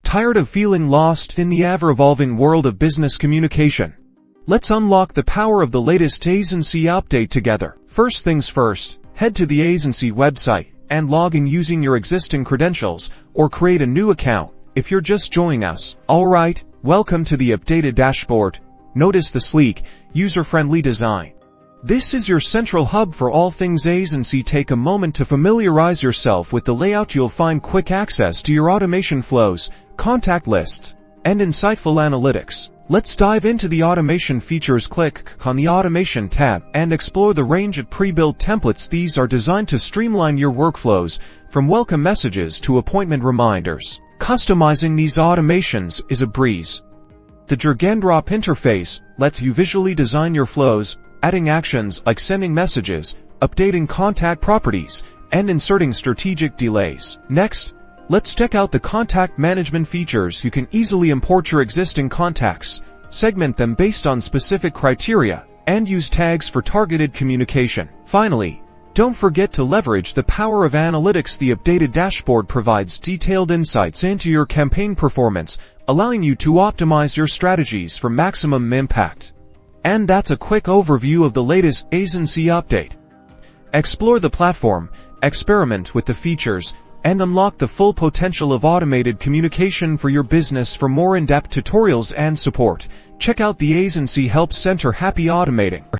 Tired of feeling lost in the ever-evolving world of business communication? Let's unlock the power of the latest Aisensy update together. First things first, head to the Aisensy website and log in using your existing credentials or create a new account if you're just joining us. Alright, welcome to the updated dashboard. Notice the sleek, user-friendly design. This is your central hub for all things Aisensy. Take a moment to familiarize yourself with the layout. You'll find quick access to your automation flows, contact lists, and insightful analytics. Let's dive into the automation features. Click on the Automation tab and explore the range of pre-built templates. These are designed to streamline your workflows, from welcome messages to appointment reminders. Customizing these automations is a breeze. The drag-and-drop interface lets you visually design your flows, adding actions like sending messages, updating contact properties, and inserting strategic delays. Next, let's check out the contact management features. You can easily import your existing contacts, segment them based on specific criteria, and use tags for targeted communication. Finally, don't forget to leverage the power of analytics. The updated dashboard provides detailed insights into your campaign performance, allowing you to optimize your strategies for maximum impact. And that's a quick overview of the latest Aisensy update. Explore the platform, experiment with the features, and unlock the full potential of automated communication for your business. For more in-depth tutorials and support, check out the Aisensy Help Center. Happy automating!